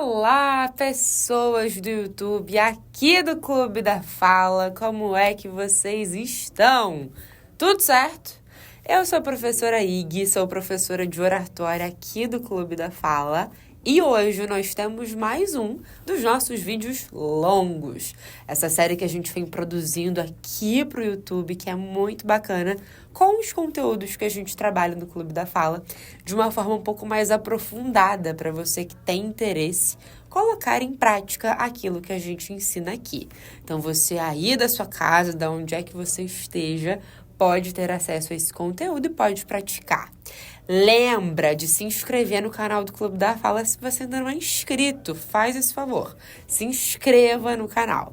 Olá, pessoas do YouTube, aqui do Clube da Fala, como é que vocês estão? Tudo certo? Eu sou a professora Ig, sou professora de oratória aqui do Clube da Fala e hoje nós temos mais um dos nossos vídeos longos. Essa série que a gente vem produzindo aqui pro YouTube, que é muito bacana, com os conteúdos que a gente trabalha no Clube da Fala, de uma forma um pouco mais aprofundada para você que tem interesse colocar em prática aquilo que a gente ensina aqui. Então você aí da sua casa, da onde é que você esteja, pode ter acesso a esse conteúdo e pode praticar. Lembra de se inscrever no canal do Clube da Fala se você ainda não é inscrito. Faz esse favor. Se inscreva no canal.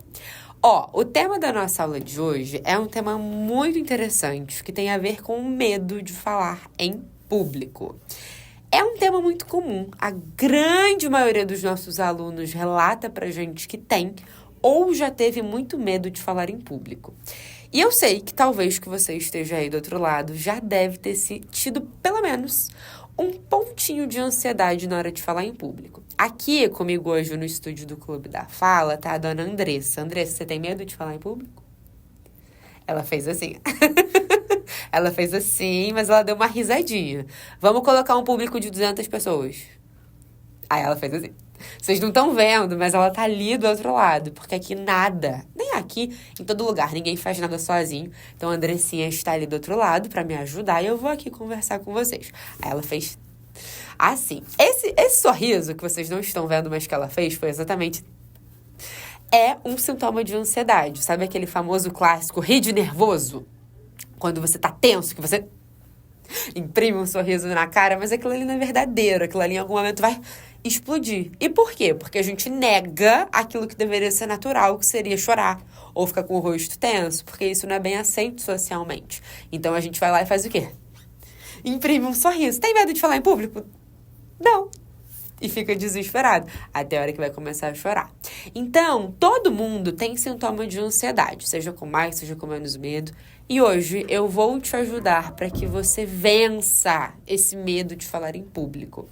O tema da nossa aula de hoje é um tema muito interessante que tem a ver com o medo de falar em público. É um tema muito comum. A grande maioria dos nossos alunos relata pra gente que tem ou já teve muito medo de falar em público. E eu sei que talvez que você esteja aí do outro lado já deve ter tido, pelo menos, um pontinho de ansiedade na hora de falar em público. Aqui comigo hoje no estúdio do Clube da Fala tá a dona Andressa. Andressa, você tem medo de falar em público? Ela fez assim. Ela fez assim, mas ela deu uma risadinha. Vamos colocar um público de 200 pessoas. Aí ela fez assim. Vocês não estão vendo, mas ela tá ali do outro lado. Porque aqui nada, nem aqui, em todo lugar, ninguém faz nada sozinho. Então a Andressinha está ali do outro lado pra me ajudar e eu vou aqui conversar com vocês. Aí ela fez assim. Esse sorriso que vocês não estão vendo, mas que ela fez, foi exatamente... É um sintoma de ansiedade. Sabe aquele famoso clássico rir de nervoso? Quando você tá tenso, que você imprime um sorriso na cara, mas aquilo ali não é verdadeiro. Aquilo ali em algum momento vai explodir. E por quê? Porque a gente nega aquilo que deveria ser natural, que seria chorar ou ficar com o rosto tenso, porque isso não é bem aceito socialmente. Então a gente vai lá e faz o quê? Imprime um sorriso. Tem medo de falar em público? Não. E fica desesperado, até a hora que vai começar a chorar. Então, todo mundo tem sintoma de ansiedade, seja com mais, seja com menos medo. E hoje eu vou te ajudar para que você vença esse medo de falar em público.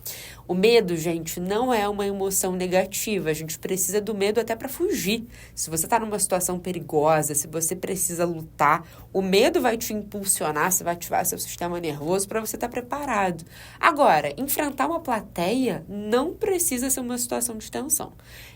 O medo, gente, não é uma emoção negativa. A gente precisa do medo até para fugir. Se você está numa situação perigosa, se você precisa lutar, o medo vai te impulsionar, você vai ativar seu sistema nervoso para você estar preparado. Agora, enfrentar uma plateia não precisa ser uma situação de tensão.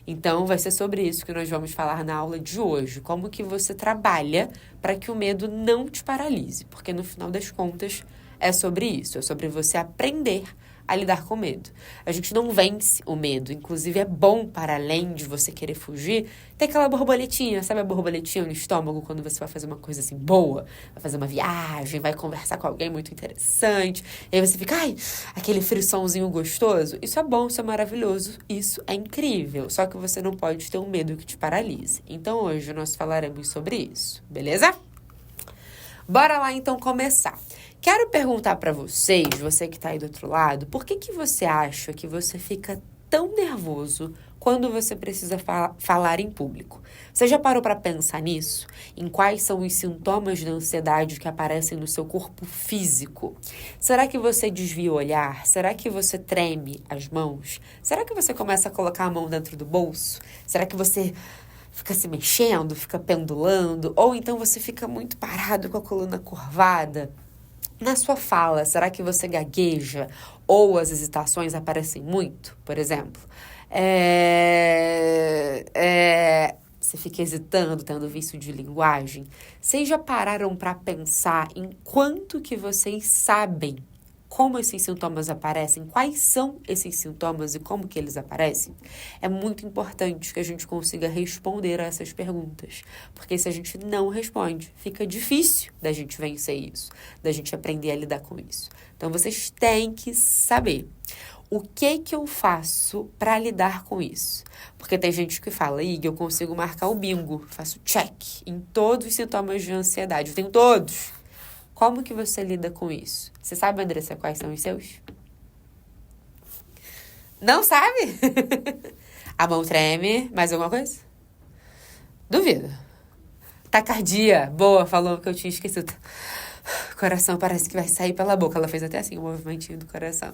Então, vai ser sobre isso que nós vamos falar na aula de hoje. Como que você trabalha para que o medo não te paralise. Porque, no final das contas, é sobre isso. É sobre você aprender a lidar com medo. A gente não vence o medo. Inclusive, é bom, para além de você querer fugir, ter aquela borboletinha. Sabe a borboletinha no estômago quando você vai fazer uma coisa assim boa? Vai fazer uma viagem, vai conversar com alguém muito interessante. E aí você fica, ai, aquele friçãozinho gostoso. Isso é bom, isso é maravilhoso, isso é incrível. Só que você não pode ter um medo que te paralise. Então, hoje nós falaremos sobre isso, beleza? Bora lá, então, começar. Quero perguntar para vocês, você que tá aí do outro lado, por que você acha que você fica tão nervoso quando você precisa falar em público? Você já parou para pensar nisso? Em quais são os sintomas da ansiedade que aparecem no seu corpo físico? Será que você desvia o olhar? Será que você treme as mãos? Será que você começa a colocar a mão dentro do bolso? Será que você fica se mexendo, fica pendulando? Ou então você fica muito parado com a coluna curvada? Na sua fala, será que você gagueja ou as hesitações aparecem muito? Por exemplo, você fica hesitando, tendo vício de linguagem? Vocês já pararam para pensar em quanto que vocês sabem como esses sintomas aparecem, quais são esses sintomas e como que eles aparecem? É muito importante que a gente consiga responder a essas perguntas, porque se a gente não responde, fica difícil da gente vencer isso, da gente aprender a lidar com isso. Então, vocês têm que saber o que eu faço para lidar com isso. Porque tem gente que fala, Ig, eu consigo marcar o bingo, faço check em todos os sintomas de ansiedade, eu tenho todos. Como que você lida com isso? Você sabe, Andressa, quais são os seus? Não sabe? A mão treme. Mais alguma coisa? Duvido. Taquicardia. Boa, falou que eu tinha esquecido. O coração parece que vai sair pela boca. Ela fez até assim, o movimentinho do coração.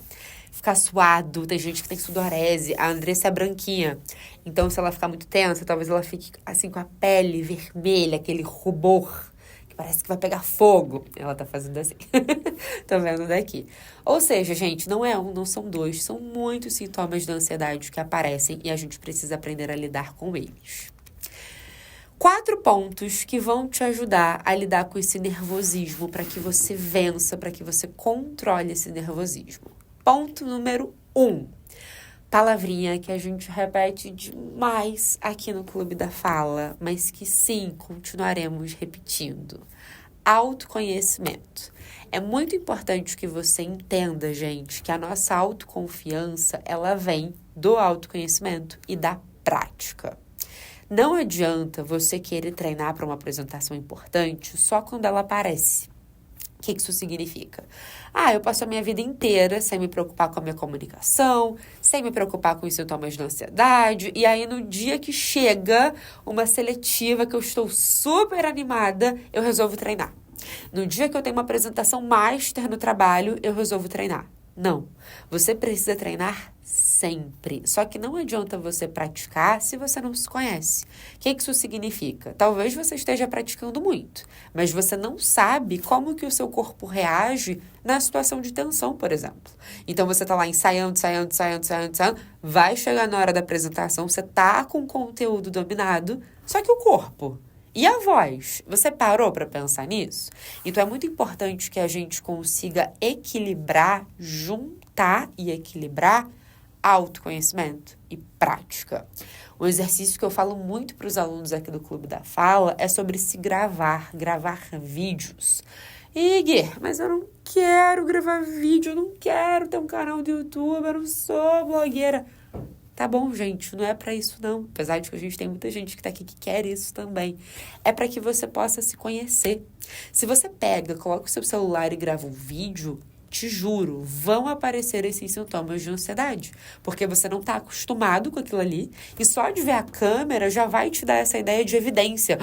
Ficar suado, tem gente que tem sudorese. A Andressa é branquinha. Então, se ela ficar muito tensa, talvez ela fique assim com a pele vermelha, aquele rubor, que parece que vai pegar fogo. Ela tá fazendo assim. Tô vendo daqui. Ou seja, gente, não é um, não são dois. São muitos sintomas da ansiedade que aparecem e a gente precisa aprender a lidar com eles. 4 pontos que vão te ajudar a lidar com esse nervosismo, para que você vença, para que você controle esse nervosismo. Ponto número 1. Palavrinha que a gente repete demais aqui no Clube da Fala, mas que sim, continuaremos repetindo. Autoconhecimento. É muito importante que você entenda, gente, que a nossa autoconfiança, ela vem do autoconhecimento e da prática. Não adianta você querer treinar para uma apresentação importante só quando ela aparece. O que isso significa? Eu passo a minha vida inteira sem me preocupar com a minha comunicação, sem me preocupar com os sintomas de ansiedade, e aí no dia que chega uma seletiva que eu estou super animada, eu resolvo treinar. No dia que eu tenho uma apresentação master no trabalho, eu resolvo treinar. Não, você precisa treinar sempre. Só que não adianta você praticar se você não se conhece. O que isso significa? Talvez você esteja praticando muito, mas você não sabe como que o seu corpo reage na situação de tensão, por exemplo. Então você tá lá ensaiando, vai chegar na hora da apresentação, você tá com o conteúdo dominado, só que o corpo... E a voz? Você parou para pensar nisso? Então, é muito importante que a gente consiga equilibrar, juntar e equilibrar autoconhecimento e prática. Um exercício que eu falo muito para os alunos aqui do Clube da Fala é sobre se gravar vídeos. Gui, mas eu não quero gravar vídeo, eu não quero ter um canal do YouTube, eu não sou blogueira. Tá bom, gente, não é pra isso não. Apesar de que a gente tem muita gente que tá aqui que quer isso também. É pra que você possa se conhecer. Se você pega, coloca o seu celular e grava um vídeo, te juro, vão aparecer esses sintomas de ansiedade. Porque você não tá acostumado com aquilo ali. E só de ver a câmera já vai te dar essa ideia de evidência.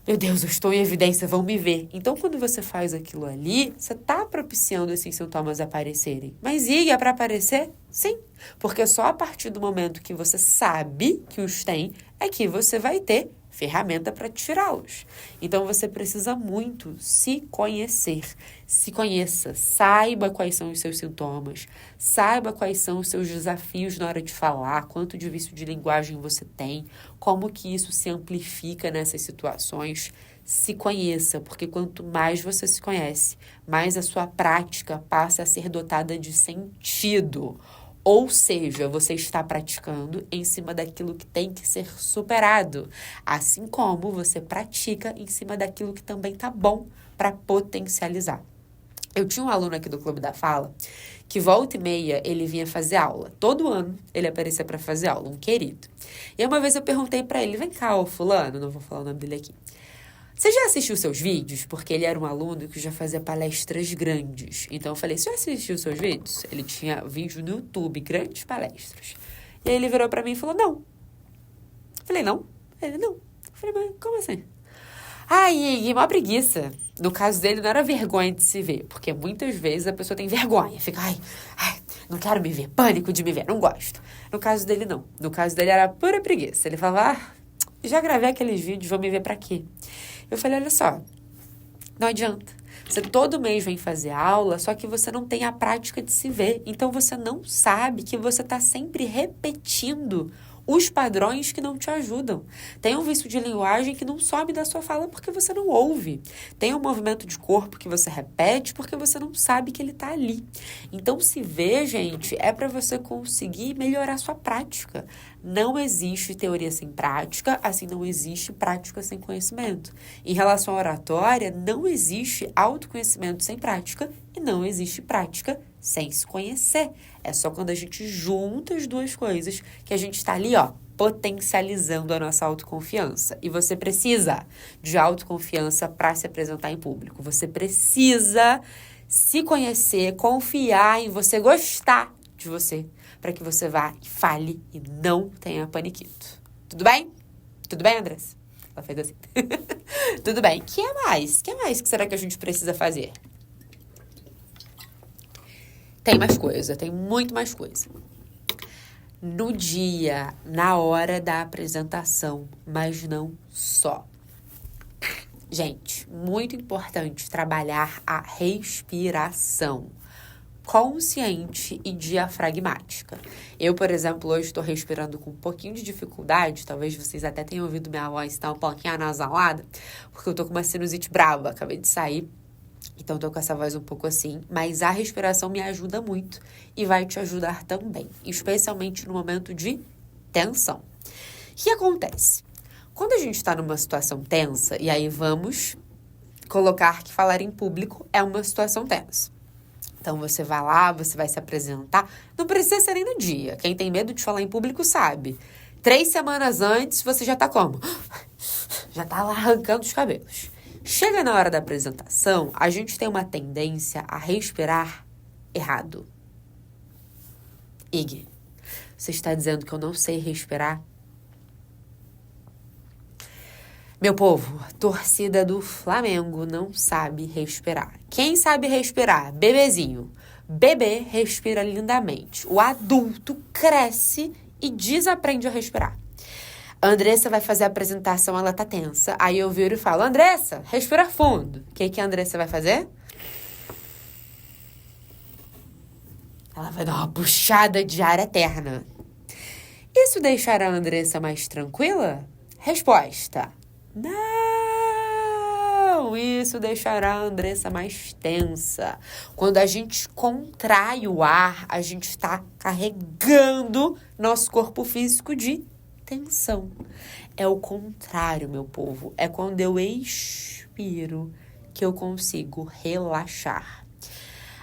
Meu Deus, eu estou em evidência, vão me ver. Então, quando você faz aquilo ali, você está propiciando esses sintomas aparecerem. Mas é para aparecer? Sim. Porque só a partir do momento que você sabe que os tem, é que você vai ter ferramenta para tirá-los. Então, você precisa muito se conhecer. Se conheça, saiba quais são os seus sintomas, saiba quais são os seus desafios na hora de falar, quanto de vício de linguagem você tem, como que isso se amplifica nessas situações. Se conheça, porque quanto mais você se conhece, mais a sua prática passa a ser dotada de sentido. Ou seja, você está praticando em cima daquilo que tem que ser superado, assim como você pratica em cima daquilo que também tá bom para potencializar. Eu tinha um aluno aqui do Clube da Fala que volta e meia ele vinha fazer aula. Todo ano ele aparecia para fazer aula, um querido. E uma vez eu perguntei para ele, vem cá, ô fulano, não vou falar o nome dele aqui. Você já assistiu seus vídeos? Porque ele era um aluno que já fazia palestras grandes. Então eu falei, você já assistiu seus vídeos? Ele tinha vídeo no YouTube, grandes palestras. E aí ele virou pra mim e falou, não. Eu falei, não? Ele, não. Eu falei, mas como assim? E uma preguiça. No caso dele, não era vergonha de se ver. Porque muitas vezes a pessoa tem vergonha. Fica, não quero me ver. Pânico de me ver. Não gosto. No caso dele, não. No caso dele, era pura preguiça. Ele falava, já gravei aqueles vídeos, vou me ver pra quê? Eu falei, olha só, não adianta. Você todo mês vem fazer aula, só que você não tem a prática de se ver. Então, você não sabe que você está sempre repetindo os padrões que não te ajudam. Tem um vício de linguagem que não sobe da sua fala porque você não ouve. Tem um movimento de corpo que você repete porque você não sabe que ele está ali. Então, se ver, gente, é para você conseguir melhorar a sua prática. Não existe teoria sem prática, assim não existe prática sem conhecimento. Em relação à oratória, não existe autoconhecimento sem prática e não existe prática sem se conhecer. É só quando a gente junta as duas coisas que a gente está ali, potencializando a nossa autoconfiança. E você precisa de autoconfiança para se apresentar em público. Você precisa se conhecer, confiar em você, gostar de você, para que você vá e fale e não tenha paniquito. Tudo bem? Tudo bem, Andressa? Ela fez assim. Tudo bem. O que mais? O que mais que será que a gente precisa fazer? Tem mais coisa, tem muito mais coisa. No dia, na hora da apresentação, mas não só. Gente, muito importante trabalhar a respiração consciente e diafragmática. Eu, por exemplo, hoje estou respirando com um pouquinho de dificuldade, talvez vocês até tenham ouvido minha voz estar um pouquinho anasalada, porque eu tô com uma sinusite brava, acabei de sair, então tô com essa voz um pouco assim, mas a respiração me ajuda muito e vai te ajudar também, especialmente no momento de tensão. O que acontece? Quando a gente está numa situação tensa, e aí vamos colocar que falar em público é uma situação tensa. Então, você vai lá, você vai se apresentar. Não precisa ser nem no dia. Quem tem medo de falar em público sabe. 3 semanas antes, você já tá como? Já tá lá arrancando os cabelos. Chega na hora da apresentação, a gente tem uma tendência a respirar errado. Ig, você está dizendo que eu não sei respirar? Meu povo, torcida do Flamengo não sabe respirar. Quem sabe respirar? Bebezinho. Bebê respira lindamente. O adulto cresce e desaprende a respirar. A Andressa vai fazer a apresentação, ela tá tensa. Aí eu viro e falo, Andressa, respira fundo. O que a Andressa vai fazer? Ela vai dar uma puxada de ar eterna. Isso deixará a Andressa mais tranquila? Resposta. Não, isso deixará a Andressa mais tensa. Quando a gente contrai o ar, a gente está carregando nosso corpo físico de tensão. É o contrário, meu povo. É quando eu expiro que eu consigo relaxar.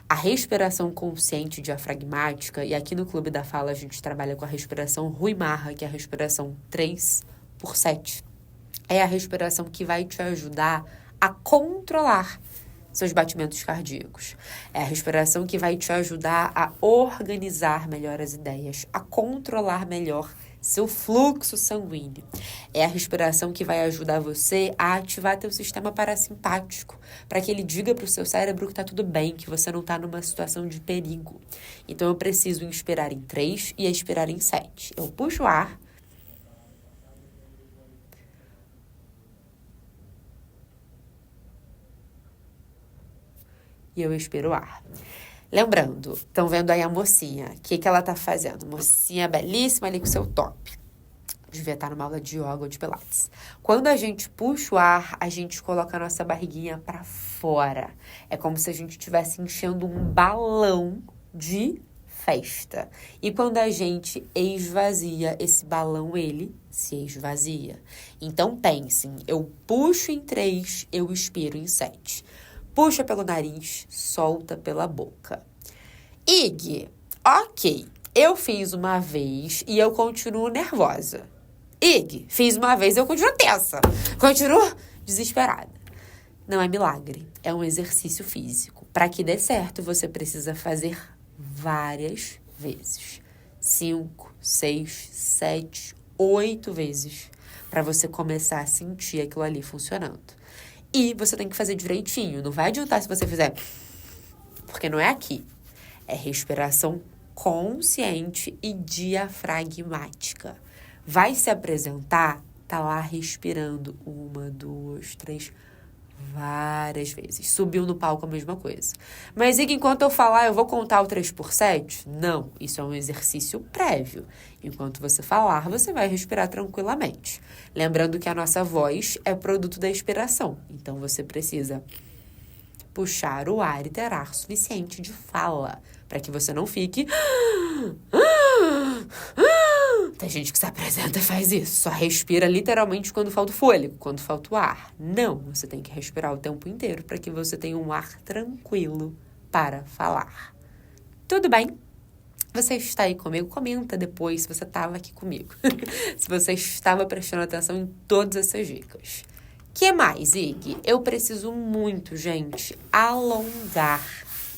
A respiração consciente diafragmática, e aqui no Clube da Fala a gente trabalha com a respiração Rui Marra, que é a respiração 3x7. É a respiração que vai te ajudar a controlar seus batimentos cardíacos. É a respiração que vai te ajudar a organizar melhor as ideias, a controlar melhor seu fluxo sanguíneo. É a respiração que vai ajudar você a ativar teu sistema parasimpático, para que ele diga para o seu cérebro que tá tudo bem, que você não tá numa situação de perigo. Então eu preciso inspirar em 3 e expirar em 7. Eu puxo o ar. E eu expiro o ar. Lembrando, estão vendo aí a mocinha. O que ela tá fazendo? Mocinha belíssima ali com seu top. Devia estar numa aula de yoga ou de pilates. Quando a gente puxa o ar, a gente coloca a nossa barriguinha para fora. É como se a gente estivesse enchendo um balão de festa. E quando a gente esvazia esse balão, ele se esvazia. Então pensem, eu puxo em 3, eu expiro em 7. Puxa pelo nariz, solta pela boca. Ig, ok, eu fiz uma vez e eu continuo nervosa. Ig, fiz uma vez e eu continuo tensa. Continuo desesperada. Não é milagre, é um exercício físico. Para que dê certo, você precisa fazer várias vezes. 5, 6, 7, 8 vezes. Para você começar a sentir aquilo ali funcionando. E você tem que fazer direitinho. Não vai adiantar se você fizer... Porque não é aqui. É respiração consciente e diafragmática. Vai se apresentar, tá lá respirando 1, 2, 3, várias vezes. Subiu no palco a mesma coisa. Mas enquanto eu falar, eu vou contar o 3x7? Não, isso é um exercício prévio. Enquanto você falar, você vai respirar tranquilamente. Lembrando que a nossa voz é produto da expiração. Então, você precisa puxar o ar e ter ar suficiente de fala, para que você não fique... Tem gente que se apresenta e faz isso. Só respira literalmente quando falta o fôlego, quando falta o ar. Não, você tem que respirar o tempo inteiro para que você tenha um ar tranquilo para falar. Tudo bem? Você está aí comigo? Comenta depois se você estava aqui comigo. Se você estava prestando atenção em todas essas dicas. Que mais, Ig? Eu preciso muito, gente, alongar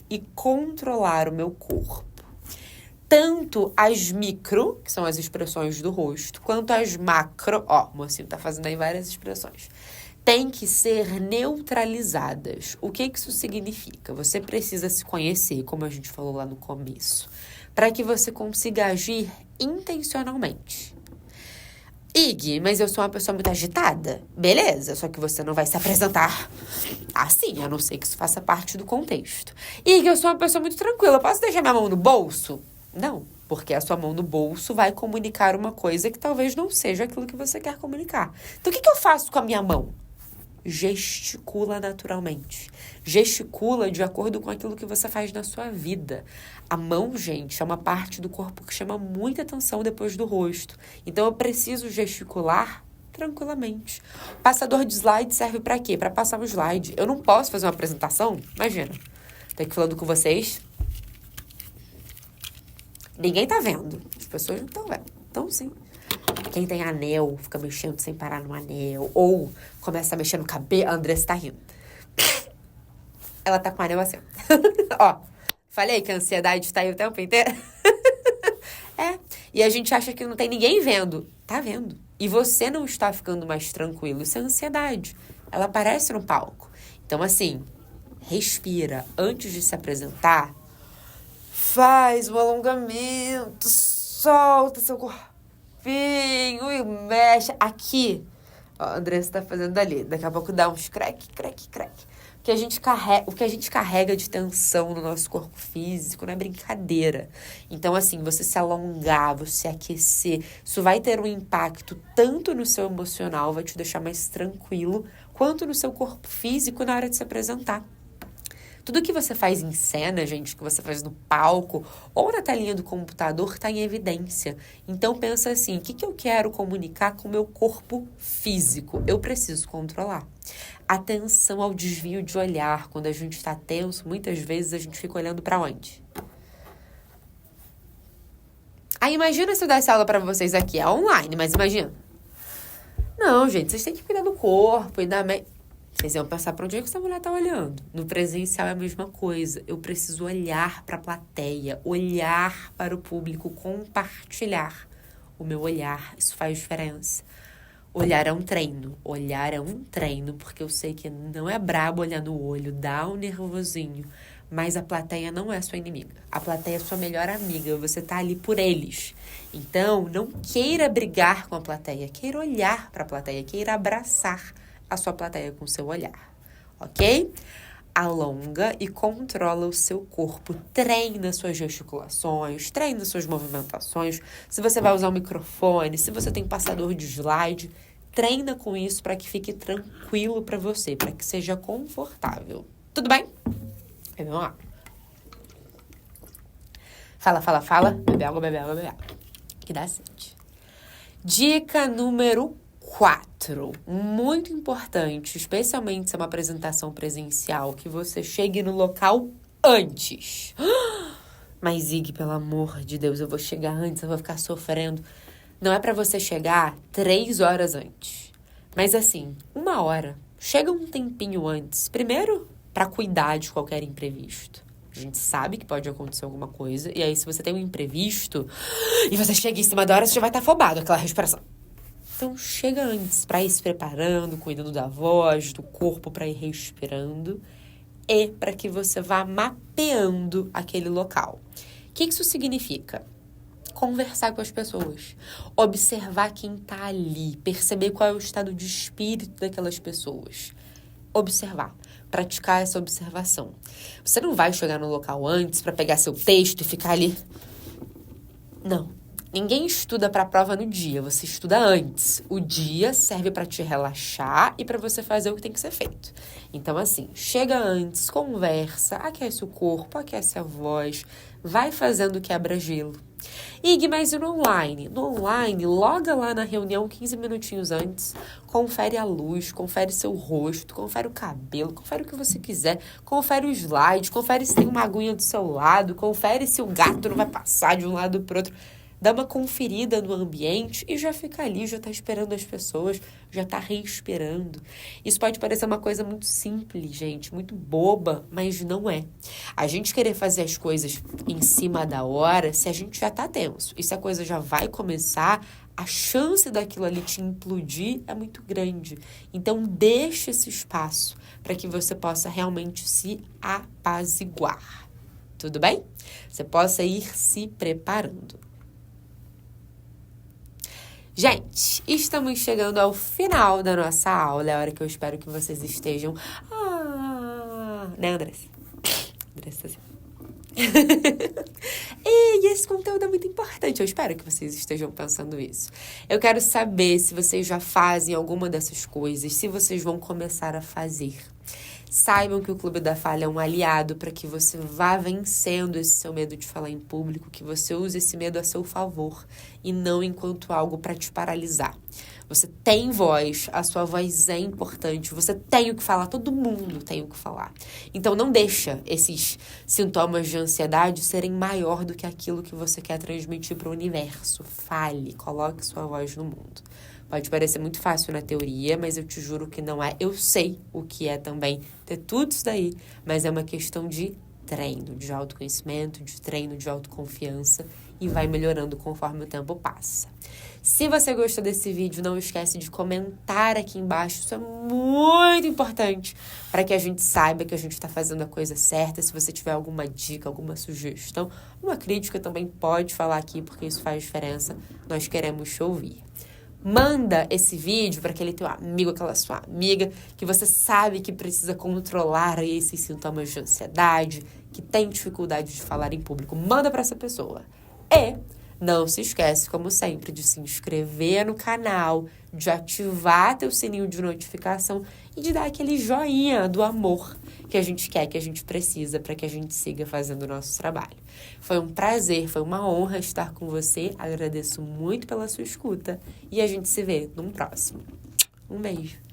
e controlar o meu corpo. tanto as micro, que são as expressões do rosto, quanto as macro, o mocinho tá fazendo aí várias expressões, têm que ser neutralizadas. O que isso significa? Você precisa se conhecer, como a gente falou lá no começo, para que você consiga agir intencionalmente. Ig, mas eu sou uma pessoa muito agitada. Beleza, só que você não vai se apresentar assim, a não ser que isso faça parte do contexto. Ig, eu sou uma pessoa muito tranquila. Posso deixar minha mão no bolso? Não, porque a sua mão no bolso vai comunicar uma coisa que talvez não seja aquilo que você quer comunicar. Então, o que eu faço com a minha mão? Gesticula naturalmente. Gesticula de acordo com aquilo que você faz na sua vida. A mão, gente, é uma parte do corpo que chama muita atenção depois do rosto. Então, eu preciso gesticular tranquilamente. Passador de slide serve para quê? Para passar um slide. Eu não posso fazer uma apresentação? Imagina. Tô aqui falando com vocês. Ninguém tá vendo. As pessoas não estão vendo. Então, sim. Quem tem anel, fica mexendo sem parar no anel. Ou começa a mexer no cabelo. A Andressa tá rindo. Ela tá com o anel assim. Falei que a ansiedade tá aí o tempo inteiro? E a gente acha que não tem ninguém vendo. Tá vendo. E você não está ficando mais tranquilo. Isso é ansiedade. Ela aparece no palco. Então, assim, respira. Antes de se apresentar, faz um alongamento. Solta seu corpo. E mexe. Aqui, a Andressa tá fazendo ali. Daqui a pouco dá uns crack. O que a gente carrega de tensão no nosso corpo físico não é brincadeira. Então, assim, você se alongar, você aquecer, isso vai ter um impacto tanto no seu emocional, vai te deixar mais tranquilo, quanto no seu corpo físico na hora de se apresentar. Tudo que você faz em cena, gente, que você faz no palco ou na telinha do computador, está em evidência. Então, pensa assim, o que eu quero comunicar com o meu corpo físico? Eu preciso controlar. Atenção ao desvio de olhar. Quando a gente está tenso, muitas vezes a gente fica olhando para onde? Aí, imagina se eu desse aula para vocês aqui. É online, mas imagina. Não, gente, vocês têm que cuidar do corpo e da mente. Vocês iam pensar para onde é que essa mulher tá olhando. No presencial é a mesma coisa. Eu preciso olhar para a plateia, olhar para o público, compartilhar o meu olhar. Isso faz diferença. Olhar é um treino. Olhar é um treino, porque eu sei que não é brabo olhar no olho, dá um nervosinho. Mas a plateia não é sua inimiga. A plateia é sua melhor amiga. Você tá ali por eles. Então, não queira brigar com a plateia. Queira olhar para a plateia. Queira abraçar a sua plateia com o seu olhar, ok? Alonga e controla o seu corpo. Treina suas gesticulações, treina suas movimentações. Se você vai usar um microfone, se você tem passador de slide, treina com isso para que fique tranquilo para você, para que seja confortável. Tudo bem? Vamos lá. Fala. Bebe água. Que dá sede. Dica número 4, muito importante, especialmente se é uma apresentação presencial, que você chegue no local antes. Mas, Ig, pelo amor de Deus, eu vou chegar antes, eu vou ficar sofrendo. Não é pra você chegar 3 horas antes. Mas, assim, 1 hora. Chega um tempinho antes. Primeiro, pra cuidar de qualquer imprevisto. A gente sabe que pode acontecer alguma coisa. E aí, se você tem um imprevisto e você chega em cima da hora, você já vai estar afobado, aquela respiração. Então, chega antes para ir se preparando, cuidando da voz, do corpo, para ir respirando e para que você vá mapeando aquele local. O que isso significa? Conversar com as pessoas, observar quem está ali, perceber qual é o estado de espírito daquelas pessoas. Observar, praticar essa observação. Você não vai chegar no local antes para pegar seu texto e ficar ali. Não. Ninguém estuda para a prova no dia, você estuda antes. O dia serve para te relaxar e para você fazer o que tem que ser feito. Então, assim, chega antes, conversa, aquece o corpo, aquece a voz, vai fazendo quebra-gelo. Ig, mas e no online? No online, loga lá na reunião 15 minutinhos antes, confere a luz, confere seu rosto, confere o cabelo, confere o que você quiser, confere o slide, confere se tem uma aguinha do seu lado, confere se o gato não vai passar de um lado pro outro. dá uma conferida no ambiente e já fica ali, já tá esperando as pessoas, já tá reesperando. Isso pode parecer uma coisa muito simples, gente, muito boba, mas não é. A gente querer fazer as coisas em cima da hora, se a gente já tá tenso e se a coisa já vai começar, a chance daquilo ali te implodir é muito grande. Então, deixe esse espaço para que você possa realmente se apaziguar. Tudo bem? Você possa ir se preparando. Gente, estamos chegando ao final da nossa aula. É a hora que eu espero que vocês estejam... né, Andressa? Andressa, sim. E esse conteúdo é muito importante. Eu espero que vocês estejam pensando isso. Eu quero saber se vocês já fazem alguma dessas coisas, se vocês vão começar a fazer. Saibam que o Clube da Fala é um aliado para que você vá vencendo esse seu medo de falar em público, que você use esse medo a seu favor e não enquanto algo para te paralisar. Você tem voz, a sua voz é importante, você tem o que falar, todo mundo tem o que falar. Então não deixa esses sintomas de ansiedade serem maior do que aquilo que você quer transmitir para o universo. Fale, coloque sua voz no mundo. Pode parecer muito fácil na teoria, mas eu te juro que não é. Eu sei o que é também ter tudo isso daí, mas é uma questão de treino, de autoconhecimento, de treino, de autoconfiança e vai melhorando conforme o tempo passa. Se você gostou desse vídeo, não esquece de comentar aqui embaixo. Isso é muito importante para que a gente saiba que a gente está fazendo a coisa certa. Se você tiver alguma dica, alguma sugestão, uma crítica também pode falar aqui, porque isso faz diferença. Nós queremos te ouvir. Manda esse vídeo para aquele teu amigo, aquela sua amiga, que você sabe que precisa controlar aí esses sintomas de ansiedade, que tem dificuldade de falar em público. Manda para essa pessoa. E não se esquece, como sempre, de se inscrever no canal, de ativar teu sininho de notificação e de dar aquele joinha do amor que a gente quer, que a gente precisa para que a gente siga fazendo o nosso trabalho. Foi um prazer, foi uma honra estar com você. Agradeço muito pela sua escuta e a gente se vê num próximo. Um beijo.